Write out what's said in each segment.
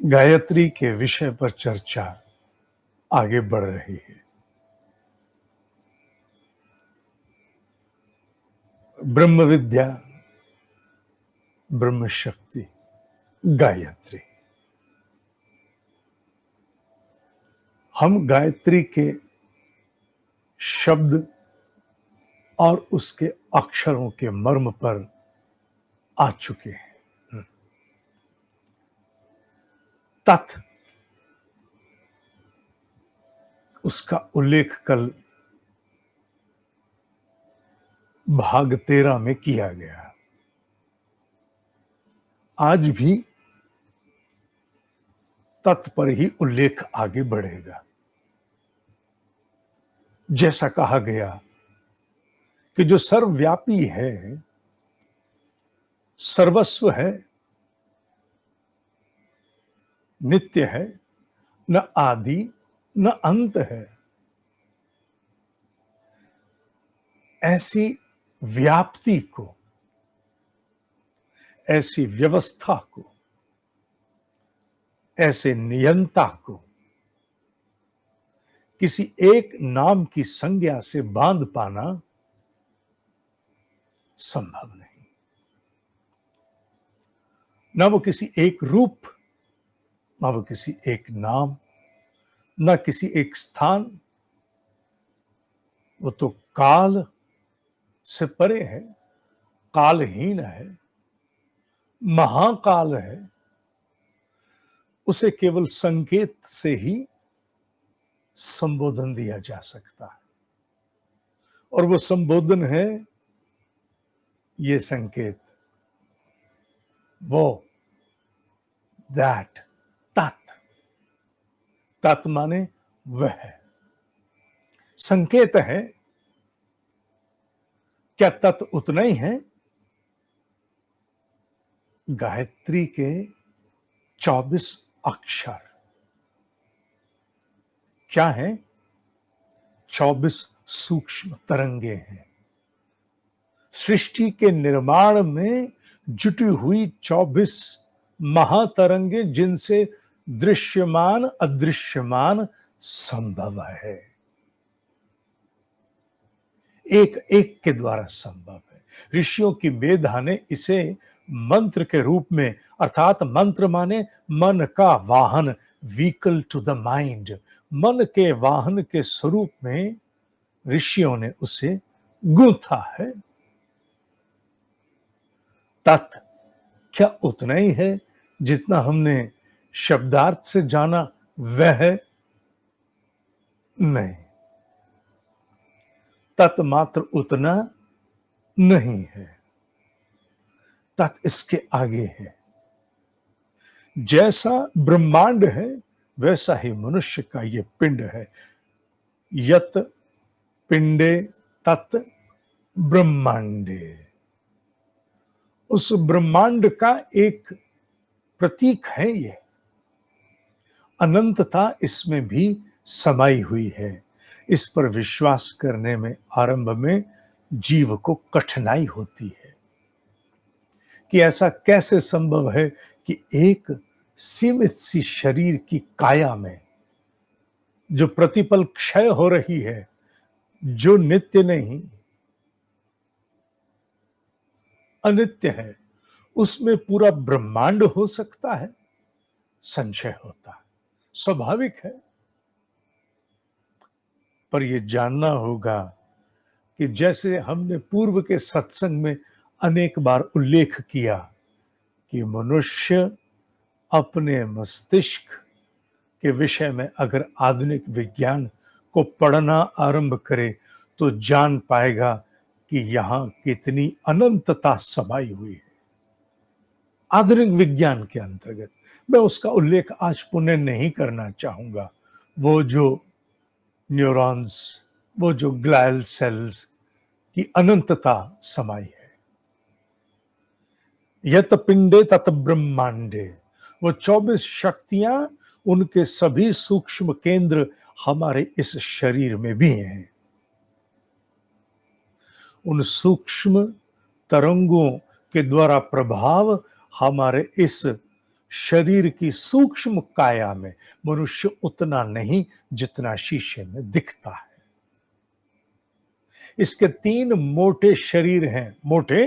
गायत्री के विषय पर चर्चा आगे बढ़ रही है। ब्रह्म विद्या, ब्रह्म शक्ति, गायत्री। हम गायत्री के शब्द और उसके अक्षरों के मर्म पर आ चुके हैं। तत्, उसका उल्लेख कल भाग 13 में किया गया। आज भी तत् पर ही उल्लेख आगे बढ़ेगा। जैसा कहा गया कि जो सर्वव्यापी है, सर्वस्व है, नित्य है, न आदि न अंत है, ऐसी व्याप्ति को, ऐसी व्यवस्था को, ऐसे नियंता को किसी एक नाम की संज्ञा से बांध पाना संभव नहीं। न वो किसी एक रूप, न वो किसी एक नाम, न किसी एक स्थान। वो तो काल से परे है, कालहीन है, महाकाल है। उसे केवल संकेत से ही संबोधन दिया जा सकता है, और वो संबोधन है ये संकेत, वो दैट, तत्। तत् माने वह संकेत है। क्या तत् उतना ही है? गायत्री के 24 अक्षर क्या है? 24 सूक्ष्म तरंगे हैं। सृष्टि के निर्माण में जुटी हुई 24 महातरंगे, जिनसे दृश्यमान अदृश्यमान संभव है, एक एक के द्वारा संभव है। ऋषियों की मेधा ने इसे मंत्र के रूप में, अर्थात मंत्र माने मन का वाहन, व्हीकल टू द माइंड, मन के वाहन के स्वरूप में ऋषियों ने उसे गूंथा है। तत् क्या उतना ही है जितना हमने शब्दार्थ से जाना वह है? नहीं, तत् मात्र उतना नहीं है। तत् इसके आगे है। जैसा ब्रह्मांड है वैसा ही मनुष्य का ये पिंड है। यत पिंडे तत् ब्रह्मांडे। उस ब्रह्मांड का एक प्रतीक है ये। अनंतता इसमें भी समाई हुई है। इस पर विश्वास करने में आरंभ में जीव को कठिनाई होती है कि ऐसा कैसे संभव है कि एक सीमित सी शरीर की काया में, जो प्रतिपल क्षय हो रही है, जो नित्य नहीं अनित्य है, उसमें पूरा ब्रह्मांड हो सकता है? संशय होता है, स्वाभाविक है। पर यह जानना होगा कि जैसे हमने पूर्व के सत्संग में अनेक बार उल्लेख किया कि मनुष्य अपने मस्तिष्क के विषय में अगर आधुनिक विज्ञान को पढ़ना आरंभ करे तो जान पाएगा कि यहां कितनी अनंतता समाई हुई है आधुनिक विज्ञान के अंतर्गत। मैं उसका उल्लेख आज पुनः नहीं करना चाहूंगा। वो जो न्यूरॉन्स, वो जो ग्लायल सेल्स की अनंतता समाई है। यत पिंडे तत ब्रह्मांडे, वो 24 शक्तियां, उनके सभी सूक्ष्म केंद्र हमारे इस शरीर में भी हैं। उन सूक्ष्म तरंगों के द्वारा प्रभाव हमारे इस शरीर की सूक्ष्म काया में मनुष्य उतना नहीं जितना शीशे में दिखता है। इसके 3 मोटे शरीर हैं। मोटे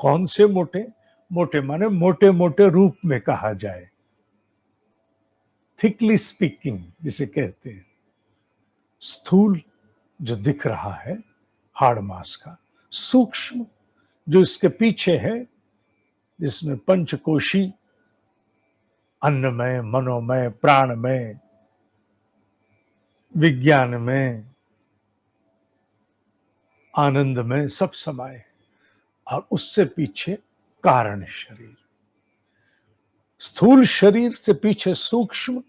कौन से मोटे? मोटे माने मोटे मोटे रूप में कहा जाए, थिकली स्पीकिंग जिसे कहते हैं। स्थूल जो दिख रहा है हाड़ मांस का, सूक्ष्म जो इसके पीछे है, जिसमें पंचकोशी, अन्नमय, मनोमय, प्राणमय, विज्ञान में, आनंद में सब समाये है, और उससे पीछे कारण शरीर। स्थूल शरीर से पीछे सूक्ष्म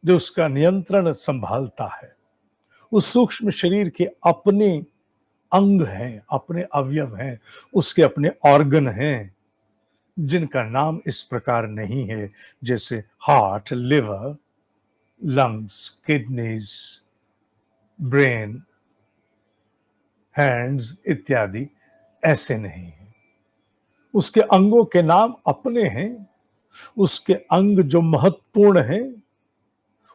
जो उसका नियंत्रण संभालता है। उस सूक्ष्म शरीर के अपने अंग हैं, अपने अवयव हैं, उसके अपने ऑर्गन हैं, जिनका नाम इस प्रकार नहीं है जैसे heart, liver, lungs, kidneys, brain, hands इत्यादि, ऐसे नहीं है। उसके अंगों के नाम अपने हैं। उसके अंग जो महत्वपूर्ण हैं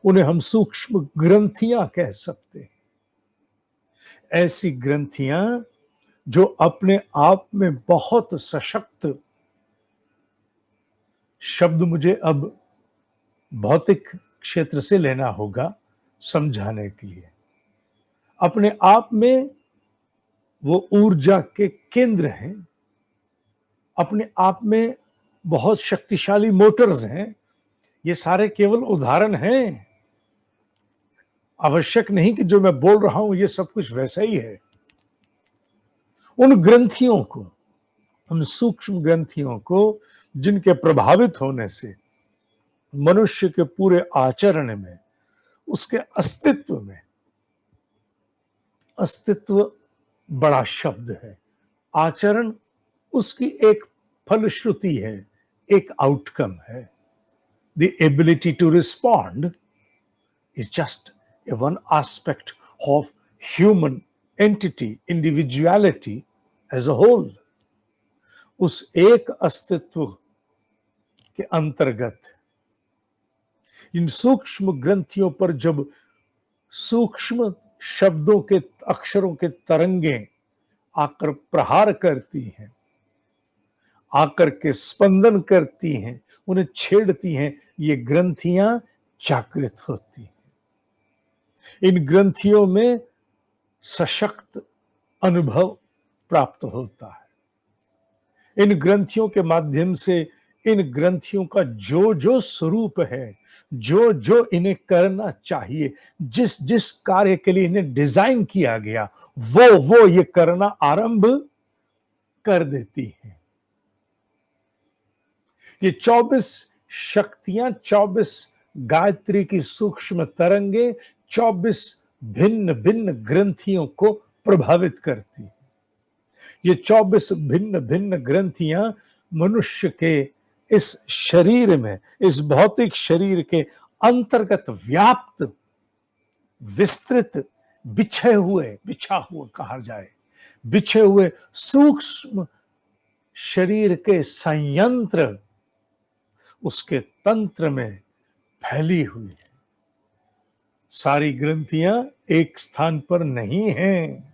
उन्हें हम सूक्ष्म ग्रंथियां कह सकते हैं। ऐसी ग्रंथियां जो अपने आप में बहुत सशक्त, शब्द मुझे अब भौतिक क्षेत्र से लेना होगा समझाने के लिए, अपने आप में वो ऊर्जा के केंद्र हैं, अपने आप में बहुत शक्तिशाली मोटर्स हैं। ये सारे केवल उदाहरण हैं, आवश्यक नहीं कि जो मैं बोल रहा हूं ये सब कुछ वैसा ही है। उन ग्रंथियों को, उन सूक्ष्म ग्रंथियों को जिनके प्रभावित होने से मनुष्य के पूरे आचरण में, उसके अस्तित्व में, अस्तित्व बड़ा शब्द है, आचरण उसकी एक फलश्रुति है, एक आउटकम है। The ability to respond is just a one aspect of human entity, individuality as a whole. उस एक अस्तित्व के अंतर्गत इन सूक्ष्म ग्रंथियों पर जब सूक्ष्म शब्दों के, अक्षरों के तरंगें आकर प्रहार करती हैं, आकर के स्पंदन करती हैं, उन्हें छेड़ती हैं, ये ग्रंथियां जागृत होती हैं। इन ग्रंथियों में सशक्त अनुभव प्राप्त होता है। इन ग्रंथियों के माध्यम से, इन ग्रंथियों का जो जो स्वरूप है, जो जो इन्हें करना चाहिए, जिस जिस कार्य के लिए इन्हें डिजाइन किया गया, वो ये करना आरंभ कर देती है। ये 24 शक्तियां, 24 गायत्री की सूक्ष्म तरंगे 24 भिन्न भिन्न ग्रंथियों को प्रभावित करती है। ये 24 भिन्न भिन्न ग्रंथियां मनुष्य के इस शरीर में, इस भौतिक शरीर के अंतर्गत व्याप्त, विस्तृत, बिछा हुआ कहा जाए, बिछे हुए सूक्ष्म शरीर के संयंत्र, उसके तंत्र में फैली हुई है। सारी ग्रंथियां एक स्थान पर नहीं हैं।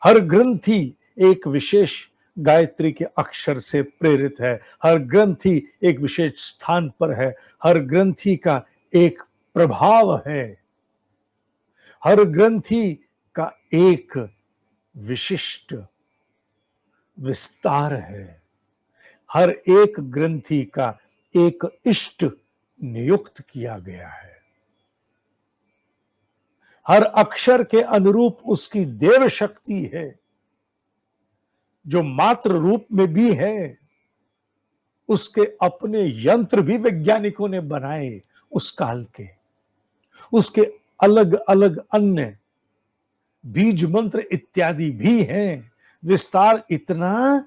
हर ग्रंथि एक विशेष गायत्री के अक्षर से प्रेरित है। हर ग्रंथि एक विशेष स्थान पर है। हर ग्रंथि का एक प्रभाव है। हर ग्रंथि का एक विशिष्ट विस्तार है। हर एक ग्रंथि का एक इष्ट नियुक्त किया गया है। हर अक्षर के अनुरूप उसकी देव शक्ति है, जो मात्र रूप में भी है। उसके अपने यंत्र भी वैज्ञानिकों ने बनाए उस काल के। उसके अलग अलग अन्य बीज मंत्र इत्यादि भी हैं। विस्तार इतना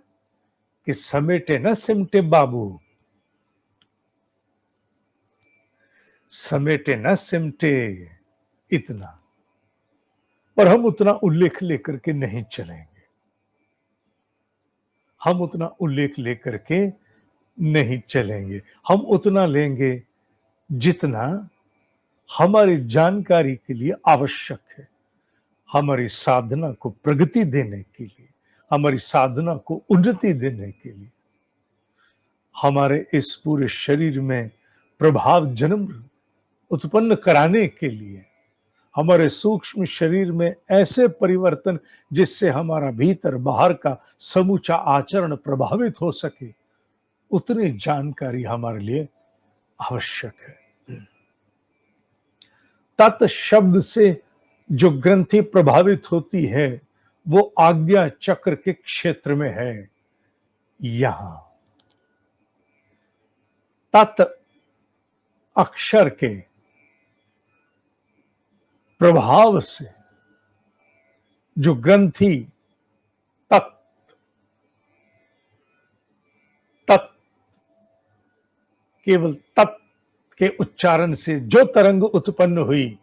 कि समेटे न सिमटे बाबू, समेटे न सिमटे, इतना। पर हम उतना उल्लेख लेकर के नहीं चलेंगे। हम उतना उल्लेख लेकर के नहीं चलेंगे। हम उतना लेंगे जितना हमारी जानकारी के लिए आवश्यक है, हमारी साधना को प्रगति देने के लिए, हमारी साधना को उन्नति देने के लिए, हमारे इस पूरे शरीर में प्रभाव जन्म उत्पन्न कराने के लिए, हमारे सूक्ष्म शरीर में ऐसे परिवर्तन जिससे हमारा भीतर बाहर का समूचा आचरण प्रभावित हो सके, उतनी जानकारी हमारे लिए आवश्यक है। तत् शब्द से जो ग्रंथि प्रभावित होती है वो आज्ञा चक्र के क्षेत्र में है। यहां तत् अक्षर के प्रभाव से जो ग्रंथि तत् तत् केवल तत् के उच्चारण से जो तरंग उत्पन्न हुई,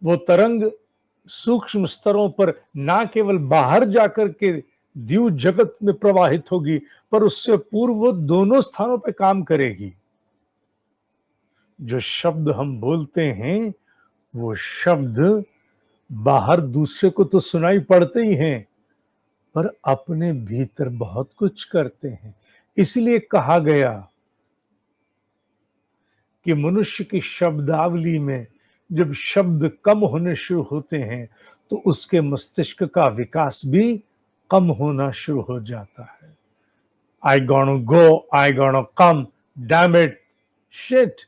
वो तरंग सूक्ष्म स्तरों पर ना केवल बाहर जाकर के द्यू जगत में प्रवाहित होगी, पर उससे पूर्व वो दोनों स्थानों पर काम करेगी। जो शब्द हम बोलते हैं वो शब्द बाहर दूसरे को तो सुनाई पड़ते ही हैं, पर अपने भीतर बहुत कुछ करते हैं। इसलिए कहा गया कि मनुष्य की शब्दावली में जब शब्द कम होने शुरू होते हैं तो उसके मस्तिष्क का विकास भी कम होना शुरू हो जाता है। I gonna go, I gonna come, damn it, shit,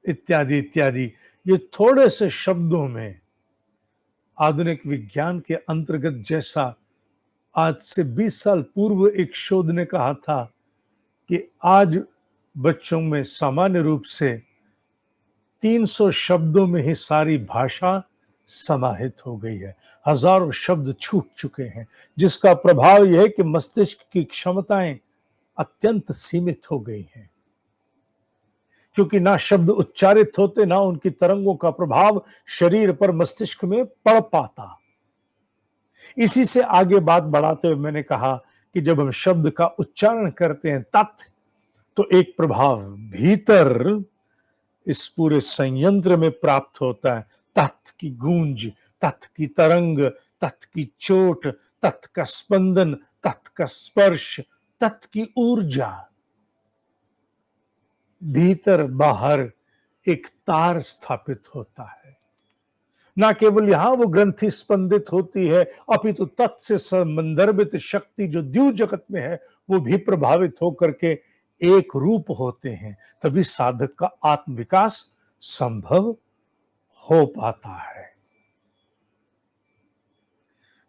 इत्यादि इत्यादि। ये थोड़े से शब्दों में आधुनिक विज्ञान के अंतर्गत, जैसा आज से 20 साल पूर्व एक शोध ने कहा था कि आज बच्चों में सामान्य रूप से 300 शब्दों में ही सारी भाषा समाहित हो गई है। हजारों शब्द छूट चुके हैं, जिसका प्रभाव यह है कि मस्तिष्क की क्षमताएं अत्यंत सीमित हो गई हैं, क्योंकि ना शब्द उच्चारित होते, ना उनकी तरंगों का प्रभाव शरीर पर, मस्तिष्क में पड़ पाता। इसी से आगे बात बढ़ाते हुए मैंने कहा कि जब हम शब्द का उच्चारण करते हैं तत्, तो एक प्रभाव भीतर इस पूरे संयंत्र में प्राप्त होता है। तत् की गूंज, तत् की तरंग, तत् की चोट, तत् का स्पंदन, तत् का स्पर्श, तत् की ऊर्जा। भीतर बाहर एक तार स्थापित होता है। ना केवल यहां वो ग्रंथि स्पंदित होती है, अपितु तत् से संदर्भित शक्ति जो द्यू जगत में है वो भी प्रभावित होकर के एक रूप होते हैं। तभी साधक का आत्म विकास संभव हो पाता है।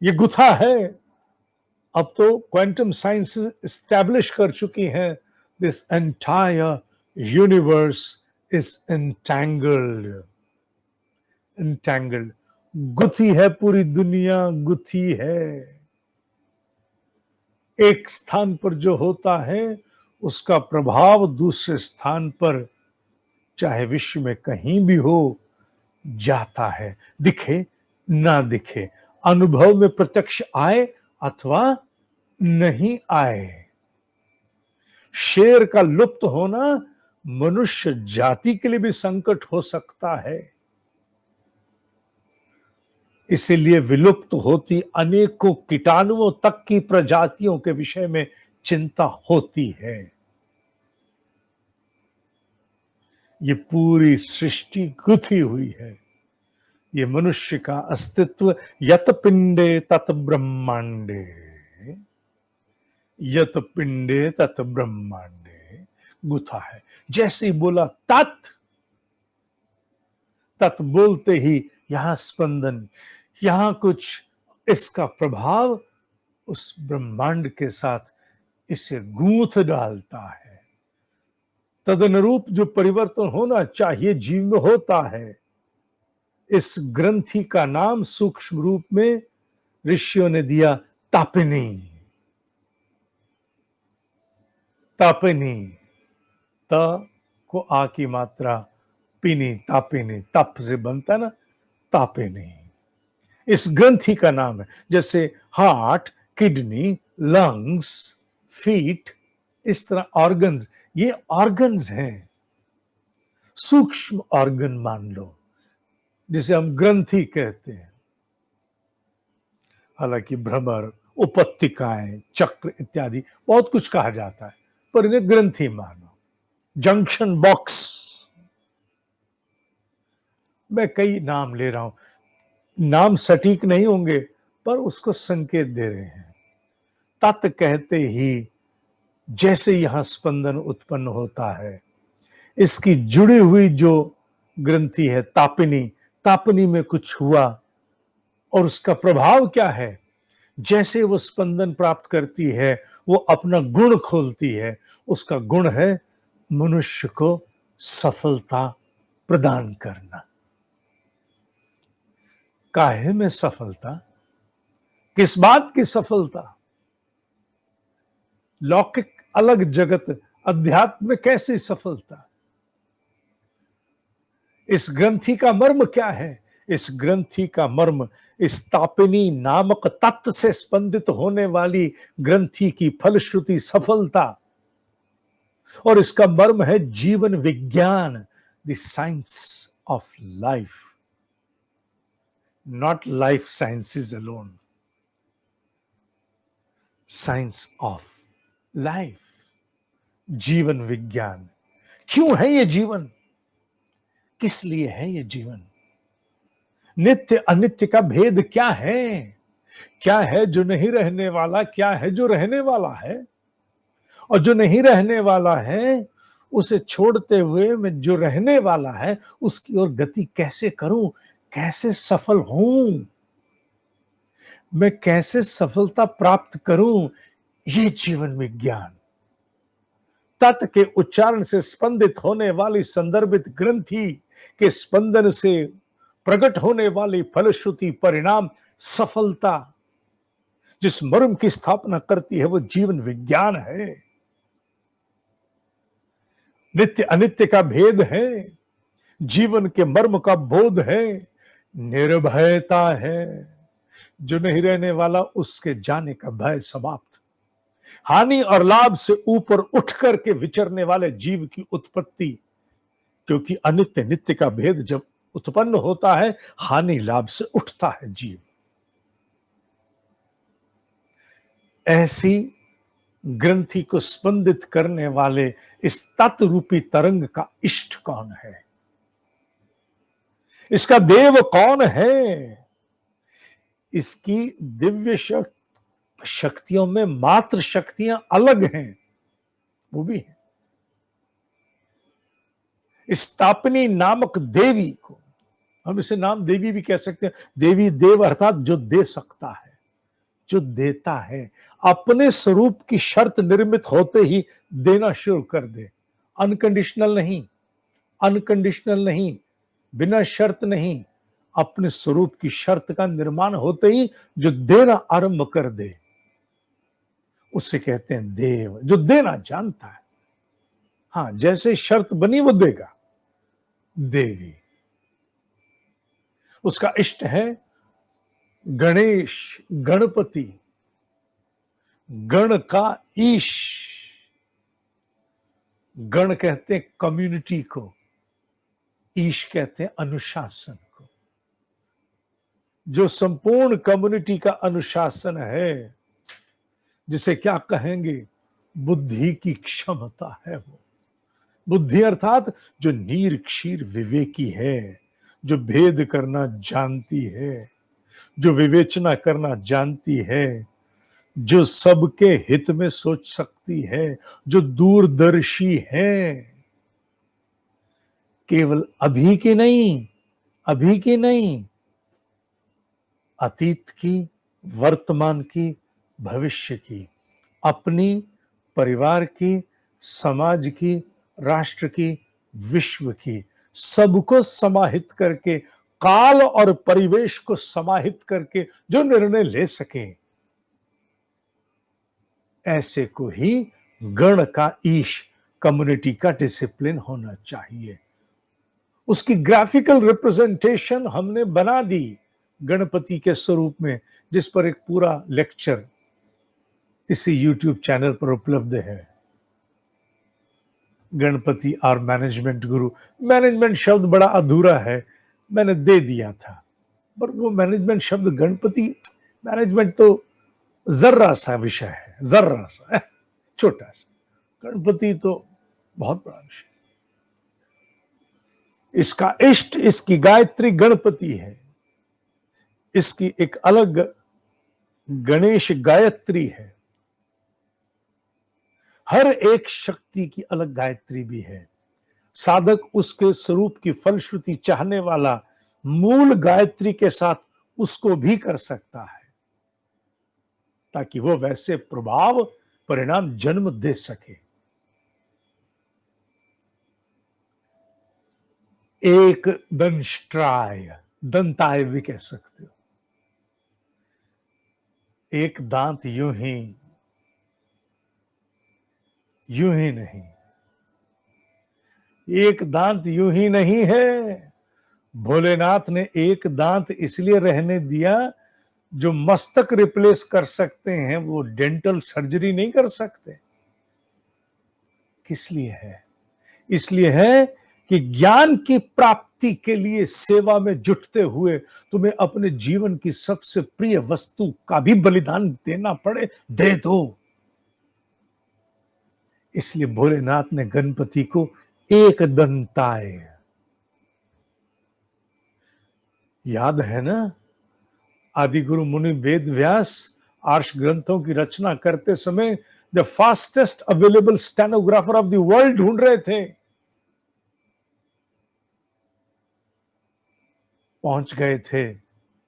ये गुथा है। अब तो क्वांटम साइंस एस्टैब्लिश कर चुकी है, this entire universe is entangled. Entangled, गुथी है पूरी दुनिया, गुथी है। एक स्थान पर जो होता है उसका प्रभाव दूसरे स्थान पर, चाहे विश्व में कहीं भी हो, जाता है, दिखे ना दिखे, अनुभव में प्रत्यक्ष आए अथवा नहीं आए। शेर का लुप्त होना मनुष्य जाति के लिए भी संकट हो सकता है। इसीलिए विलुप्त होती अनेकों कीटाणुओं तक की प्रजातियों के विषय में चिंता होती है। ये पूरी सृष्टि गुथी हुई है। ये मनुष्य का अस्तित्व यत पिंडे तत ब्रह्मांडे, यत पिंडे तत ब्रह्मांडे गुथा है। जैसे ही बोला तत्, तत् बोलते ही यहां स्पंदन, यहां कुछ इसका प्रभाव उस ब्रह्मांड के साथ इसे गूंथ डालता है। तदनुरूप जो परिवर्तन होना चाहिए जीव में होता है। इस ग्रंथि का नाम सूक्ष्म रूप में ऋषियों ने दिया तापिनी। तापिनी, त को आ की मात्रा, पिनी, तापिनी, तप से बनता ना, तापिनी इस ग्रंथि का नाम है। जैसे हार्ट, किडनी, लंग्स, फीट, इस तरह ऑर्गन्स, ये ऑर्गन्स हैं, सूक्ष्म ऑर्गन मान लो, जिसे हम ग्रंथि कहते हैं। हालांकि भ्रमर, उपत्तिकाएं, चक्र इत्यादि बहुत कुछ कहा जाता है, पर इन्हें ग्रंथि मानो। जंक्शन बॉक्स, मैं कई नाम ले रहा हूं, नाम सटीक नहीं होंगे पर उसको संकेत दे रहे हैं। तत् कहते ही जैसे यहां स्पंदन उत्पन्न होता है, इसकी जुड़ी हुई जो ग्रंथि है तापिनी, तापिनी में कुछ हुआ और उसका प्रभाव क्या है, जैसे वो स्पंदन प्राप्त करती है वो अपना गुण खोलती है। उसका गुण है मनुष्य को सफलता प्रदान करना। काहे में सफलता, किस बात की सफलता? लौकिक अलग जगत, अध्यात्म में कैसी सफलता? इस ग्रंथि का मर्म क्या है? इस ग्रंथि का मर्म इस तापिनी नामक तत्व से स्पंदित होने वाली ग्रंथि की फलश्रुति सफलता, और इसका मर्म है जीवन विज्ञान, the science of life, not life sciences alone, science of life, जीवन विज्ञान। क्यों है ये जीवन, किस लिए है ये जीवन? नित्य अनित्य का भेद क्या है? क्या है जो नहीं रहने वाला, क्या है जो रहने वाला है? और जो नहीं रहने वाला है उसे छोड़ते हुए मैं जो रहने वाला है उसकी ओर गति कैसे करूं, कैसे सफल हूं, मैं कैसे सफलता प्राप्त करूं? ये जीवन विज्ञान। तत् के उच्चारण से स्पंदित होने वाली संदर्भित ग्रंथि के स्पंदन से प्रकट होने वाली फलश्रुति परिणाम सफलता, जिस मर्म की स्थापना करती है वो जीवन विज्ञान है। नित्य अनित्य का भेद है, जीवन के मर्म का बोध है, निर्भयता है। जो नहीं रहने वाला उसके जाने का भय समाप्त, हानि और लाभ से ऊपर उठ करके विचरने वाले जीव की उत्पत्ति, क्योंकि अनित्य नित्य का भेद जब उत्पन्न होता है हानि लाभ से उठता है जीव। ऐसी ग्रंथि को स्पंदित करने वाले इस तत्व रूपी तरंग का इष्ट कौन है, इसका देव कौन है? इसकी दिव्य शक्तियों में मात्र शक्तियां अलग हैं, वो भी है। इस तापिनी नामक देवी को हम इसे नाम देवी भी कह सकते हैं। देवी देव अर्थात जो दे सकता है, जो देता है, अपने स्वरूप की शर्त निर्मित होते ही देना शुरू कर दे। अनकंडीशनल नहीं, अनकंडीशनल नहीं, बिना शर्त नहीं, अपने स्वरूप की शर्त का निर्माण होते ही जो देना आरंभ कर दे उसे कहते हैं देव, जो देना जानता है। हां, जैसे शर्त बनी वो देगा। देवी, उसका इष्ट है गणेश, गणपति, गण का ईश। गण कहते हैं कम्युनिटी को, ईश कहते हैं अनुशासन को। जो संपूर्ण कम्युनिटी का अनुशासन है, जिसे क्या कहेंगे, बुद्धि की क्षमता है वो। बुद्धि अर्थात जो नीर क्षीर विवेकी है, जो भेद करना जानती है, जो विवेचना करना जानती है, जो सबके हित में सोच सकती है, जो दूरदर्शी है। केवल अभी की नहीं, अभी की नहीं, अतीत की, वर्तमान की, भविष्य की, अपनी, परिवार की, समाज की, राष्ट्र की, विश्व की, सबको समाहित करके, काल और परिवेश को समाहित करके जो निर्णय ले सके, ऐसे को ही गण का ईश, कम्युनिटी का डिसिप्लिन होना चाहिए। उसकी ग्राफिकल रिप्रेजेंटेशन हमने बना दी गणपति के स्वरूप में, जिस पर एक पूरा लेक्चर इसी YouTube चैनल पर उपलब्ध है। गणपति और मैनेजमेंट गुरु। मैनेजमेंट शब्द बड़ा अधूरा है, मैंने दे दिया था, पर वो मैनेजमेंट शब्द गणपति, मैनेजमेंट तो जर्रा सा विषय है, जर्रा सा छोटा सा, गणपति तो बहुत बड़ा विषय। इसका इष्ट, इसकी गायत्री गणपति है, इसकी एक अलग गणेश गायत्री है। हर एक शक्ति की अलग गायत्री भी है। साधक उसके स्वरूप की फलश्रुति चाहने वाला मूल गायत्री के साथ उसको भी कर सकता है, ताकि वो वैसे प्रभाव परिणाम जन्म दे सके। एक दंष्ट्राय, दंताय भी कह सकते हो। एक दांत यूं ही नहीं, एक दांत यूं ही नहीं है। भोलेनाथ ने एक दांत इसलिए रहने दिया, जो मस्तक रिप्लेस कर सकते हैं वो डेंटल सर्जरी नहीं कर सकते। किस लिए है? इसलिए है कि ज्ञान की प्राप्ति के लिए सेवा में जुटते हुए तुम्हें अपने जीवन की सबसे प्रिय वस्तु का भी बलिदान देना पड़े, दे दो। इसलिए भोलेनाथ ने गणपति को एक दंताय, याद है ना, आदि गुरु मुनि वेद व्यास आर्ष ग्रंथों की रचना करते समय the fastest available stenographer of the world ढूंढ रहे थे। पहुंच गए थे,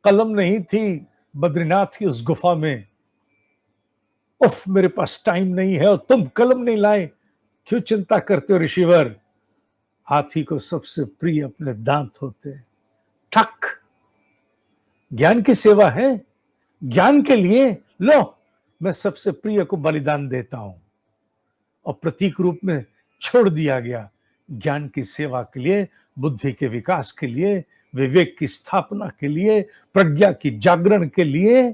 कलम नहीं थी बद्रीनाथ की उस गुफा में। उफ, मेरे पास टाइम नहीं है और तुम कलम नहीं लाए, क्यों चिंता करते हो ऋषिवर? हाथी को सबसे प्रिय अपने दांत होते। ठक, ज्ञान की सेवा है, ज्ञान के लिए लो, मैं सबसे प्रिय को बलिदान देता हूं। और प्रतीक रूप में छोड़ दिया गया ज्ञान की सेवा के लिए, बुद्धि के विकास के लिए, विवेक की स्थापना के लिए, प्रज्ञा की जागरण के लिए।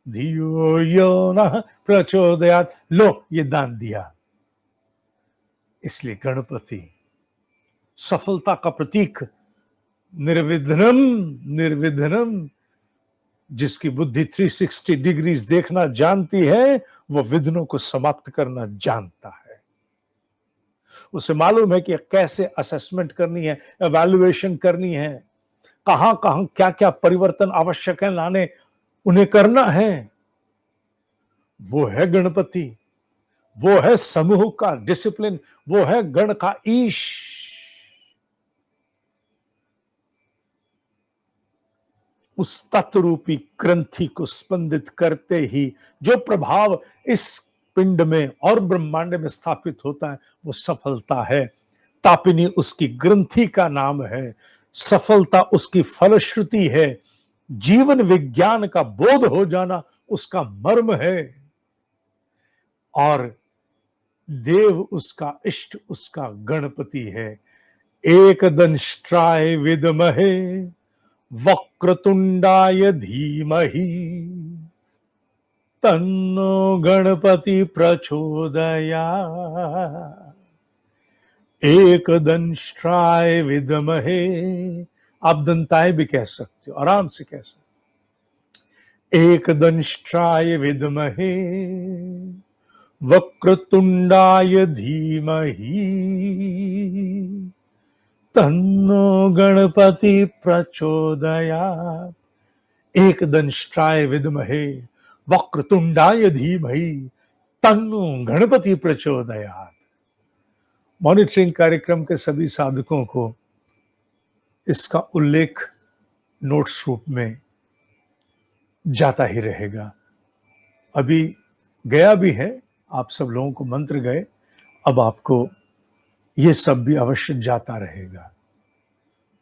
धियो यो नः प्रचोदयात्, लो ये दान दिया। इसलिए गणपति सफलता का प्रतीक, निर्विघ्नम, निर्विघ्नम। जिसकी बुद्धि 360 डिग्रीज देखना जानती है, वो विघ्नों को समाप्त करना जानता है। उसे मालूम है कि कैसे असेसमेंट करनी है, एवैल्यूएशन करनी है, कहां कहां क्या क्या परिवर्तन आवश्यक है लाने, उन्हें करना है। वो है गणपति, वो है समूह का डिसिप्लिन, वो है गण का ईश। उस तत्वरूपी ग्रंथि को स्पंदित करते ही जो प्रभाव इस पिंड में और ब्रह्मांड में स्थापित होता है, वो सफलता है। तापिनी उसकी ग्रंथि का नाम है, सफलता उसकी फलश्रुति है, जीवन विज्ञान का बोध हो जाना उसका मर्म है, और देव उसका इष्ट, उसका गणपति है। एक दंष्ट्राय विद्महे वक्रतुंडाय धीमहि तन्नो गणपति प्रचोदयात्। एक दंष्ट्राय विद्महे, आप दंताय भी कह सकते हो, आराम से कह सकते हो। एक दंष्ट्राय विद्महे वक्रतुंडाय धीमहि तन्नो गणपति प्रचोदयात्। एक दंष्ट्राय विद्महे वक्रतुंडाय धीमहि तन्नो गणपति प्रचोदयात्। मॉनिटरिंग कार्यक्रम के सभी साधकों को इसका उल्लेख नोट्स रूप में जाता ही रहेगा। अभी गया भी है, आप सब लोगों को मंत्र गए, अब आपको ये सब भी अवश्य जाता रहेगा।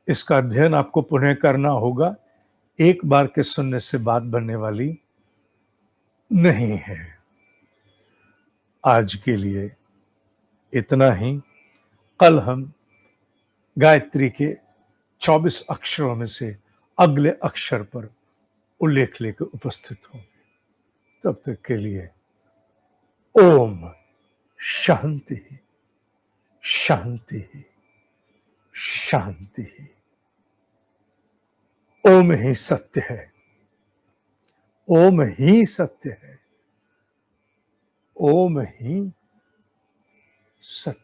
इसका अध्ययन आपको पुनः करना होगा, एक बार के सुनने से बात बनने वाली नहीं है। आज के लिए इतना ही। कल हम गायत्री के 24 अक्षरों में से अगले अक्षर पर उल्लेख लेकर उपस्थित होंगे। तब तक के लिए ओम शांति शांति ही शांति ही। ओम ही सत्य है, ओम ही सत्य है, ओम ही सत्य।